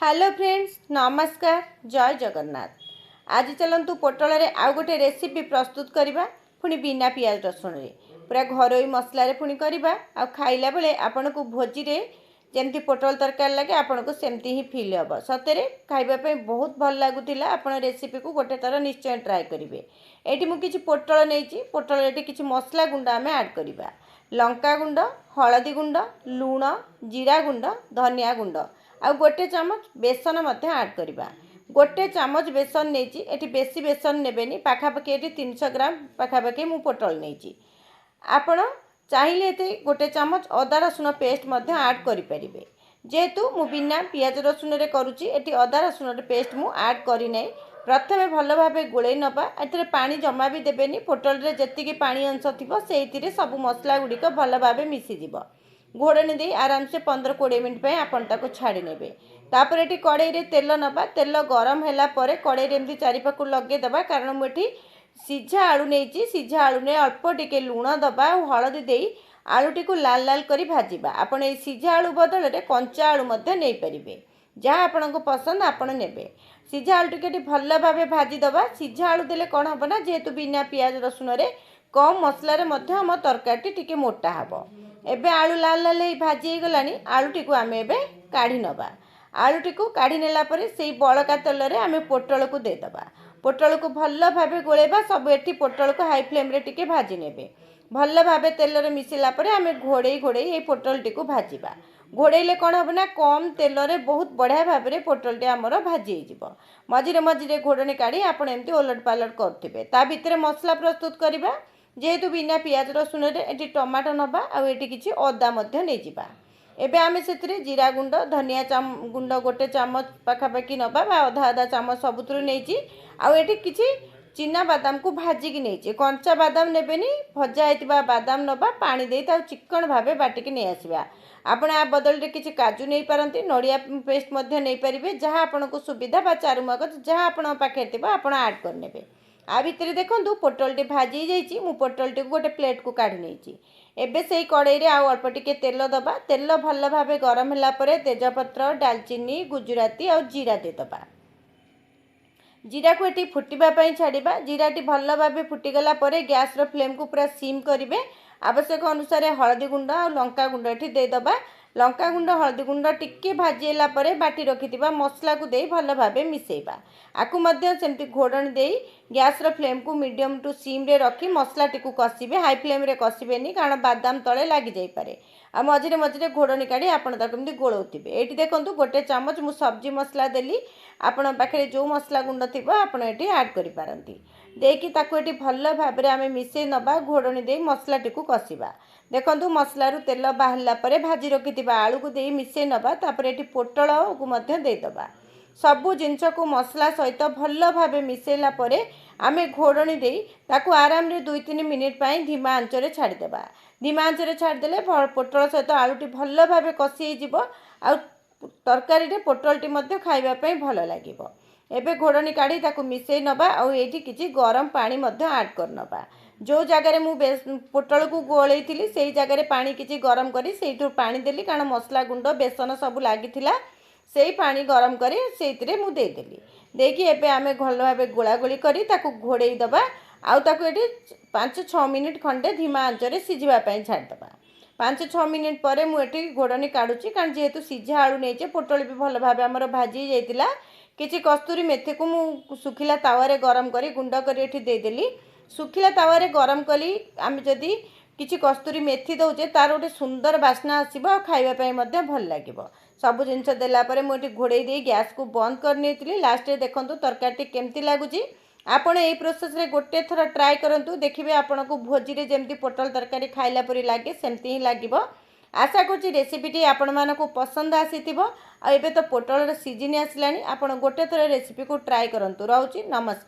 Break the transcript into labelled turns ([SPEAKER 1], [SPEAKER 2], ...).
[SPEAKER 1] Hello friends, नमस्कार। जय जगन्नाथ। आज चलतु पोटल रे आउ गोटे रेसिपी प्रस्तुत करवा पुणी बिना पियाज रसुण रे पूरा घरोई मसला पुणी करवा आ खाइला बेले आपन को भोजी रे जमती पोटल तरकारी लगे आपन को सेमती ही फील हम सतरे खाइबा बहुत भल लगुला। आपन रेसिपी को गोटे थर निश्चय ट्राए करेंगे। ये मुझे किसी पोटल नहीं पोटल किसी मसला गुंड आम ऐड करवा लंका गुंड, हलदी गुंड, लुण, जीरा गुंड, धनिया गुंड आ गोटे चामच बेसन ऐड करवा। गोटे चामच बेसन नहीं बेसी बेसन नेबेनी पाखापाखि ये 300 ग्राम पाखापाखि मु पोटल नहीं। आपण चाहिए गोटे चामच अदा रसुण पेस्ट ऐड करें। जेहेतु मु बिना पियाज रसुण रे करुच्ची एटी अदा रसुण पेस्ट मु ऐड करना। प्रथमे भल भाव गोले नवा ए पानी जमा भी देवेनि। पोटल रे जतिकी पानी अंश थी से सब मसला गुड़िक भल भाव मिसीज घोड़नी दे आराम से 15-20 मिनट आपन ताको छाड़ी नेबे। तापर एटी कड़ाई रे तेल नवा। तेल गरम होला परे कड़ाई रे एमती चारिपाखु लगे दबा कारण मुझे सीझा आलू नहीं। सीझा आलू ने अल्प टिके लुण दबा और हलदी दे आलूटी को लाल लाल करी भाजिबा। आपण ए सीझा आलू बदल रे कंचा आलू मध्य नहीं परिबे, जहाँ आपण को पसंद आपण नेबे। सीझा आलू टिके भल भाव भाजी दबा। सीझा आलू देले कौन हम ना जेहेतु बिना पियाज रसुण रे कम मसला रे मध्य हम तरकारी टिके मोटा हबो। एबे आलू लाल लाल भाजी गलानी। आलूटी को आम एबे काढ़ी नवा। आलूटी को काढ़ी नेला परे सेई बळका तेल रे आम पोटल को देदबा। पोटल को भल भाव गोलेबा। सब एठी पोटल को हाई फ्लेम रे टिके भाजी नेबे। भल भाव तेल रे मिसिला परे आम घोड़े घोड़े ये पोटल टी को भाजिबा। घोड़े कौन हम ना कम तेल रे बहुत बढ़िया भाव में पोटल टी आमर भाजी हो। मझिरे मझिरे घोड़नी काढ़ी आपड़ एमती ओलट पालट करुवे। ता भितर मसला प्रस्तुत करवा। जेहेतु बिना पियाज रसुण रे टमाटो नवा आउ एटी किछि अदा मध्य नहीं जिबा। एबे आमे सेतिरे जीरा गुंड, धनिया गुंड गोटे चामच पाखापाखि नवा अधा अधा चामच सबुतु नहीं। आउ एटी किछि चिना बादाम को भाजिकी नहीं। कंचा बादाम नेबेनी, भजा होइतिबा बादाम नवा पानी दे ताउ चिकन भावे बाटिकी नहीं आसीबा। आपण आ बदल रे किछि काजू नहीं पारंती, नड़िया पेस्ट मध्य नहीं पारिबे। जहाँ आपन को सुविधा बा चारुमगज जहाँ आपण पाखे थिबा आपण ऐड कर नेबे। आ भितर देखंतु पोटल टी भाजी जाइछि। मु पोटल टी गोटे प्लेट को काढ़ी नहीं। एबे सेई कड़ाई रे आउ अल्प टिके तेल दबा। तेल भल भाव गरम होला परे तेजपत्र, दालचीनी, गुजराती और जीरा दे दबा। जीरा को एटी फुटिबा पई छाड़िबा। जीराटी भल भाव फुटिगला परे गैस रो फ्लेम को पूरा सिम करिवे। आवश्यक अनुसार हलदी गुंड और लंका गुंड एटी दे दबा। लंका गुंड, हलदी गुंड टिके भाजीला परे बाटी रखिथिबा मसला को दे भल भाव मिसेइबा। आकु मध्य सेमती घोड़नी दे गैस रो फ्लेम को मीडियम टू सिम रे रखी मसला टी को कसिबे। हाई फ्लेम रे कसिबेनी कारण बादाम तले लागी जाई पारे। आ मझिरे मझिरे घोड़नी काढ़ी आपण ताको एमती गोळौथिबे। एटी देखंतु गोटे चामच मु सब्जी मसला देली। आपण पाखे जो मसला गुंड थिबो आपण एटी ऐड करि पारंती। देकी ताको एटी भल भाव रे आमे मिसेई नबा। घोड़नी दे मसला टी को कसिबा। देखंतु मसला रु तेल बाहरला परे भाजी रखिथिबा आलू को दे मिसेई नबा। तापर एटी पोटल को मध्य दे दबा। सबु जिनस को मसला सहित भल भाव मिसेला परे आमे घोड़नी दे ताको आराम रे 2-3 मिनिट पई धीमा आंच रे छाड़ी देबा। धीमा आंच रे छाड़ी देले पोटल सहित आलूटी भल भाव कसी हो जिवो। आ तरकारी रे पोटल टी मध्य खाइबा पई भल लागिवो। एबे घोड़नी काढ़ी ताको मिसेई नबा। आ एठी किछि गरम पानी मध्य ऐड कर नबा। जो जगह मु पोटल को गोलैथिली सेई जगह पानी किछि गरम करी सेइठु पानी देली कारण मसला गुंड बेसन सब लागिथिला। सेई पानी गरम करी सेइतिरे मु दे देली। देकी एबे आमे भल भाबे गोळा गोळी करी ताको घोड़ेई दबा। आउ ताको एठी 5-6 मिनिट खंडे धीमा आंच रे सिझिबा पई छाड़ दबा। 5-6 मिनिट परे मु एठी घोड़नी काढुची कारण जेहेतु सीझा आलू नेचे पोटल भी भल भाबे हमर भाजी जाइतिला। किछि कस्तूरी मेथी को मु सुखिला तावा रे गरम करी गुंड करी एठी दे देली। सुखिला तावा रे गरम कली आमे जदी किछि कस्तूरी मेथी दउचे तार गोटे सुंदर बास्ना आसीबो आ खाइबा पई मध्य भल लागिबो। सब जिनस देला परे मु एठी घोड़ेई दे गैस को बंद कर नेतिली। लास्ट रे देखंतु तरकारी केमती लागुची। आपण एई प्रोसेस रे गोटे थर ट्राई करंतु देखिबे आपण को भोजी रे जेमती पोटल तरकारी खाइला परी लागे सेमती ही लागिबो। आशा करछि रेसिपीटी आपण मानको पसंद आसीथिबो। आ एबे तो पोटल रे सीजन आसलानी। आपण गोटे थर रेसिपी को ट्राई करंतु। रहउची नमस्कार।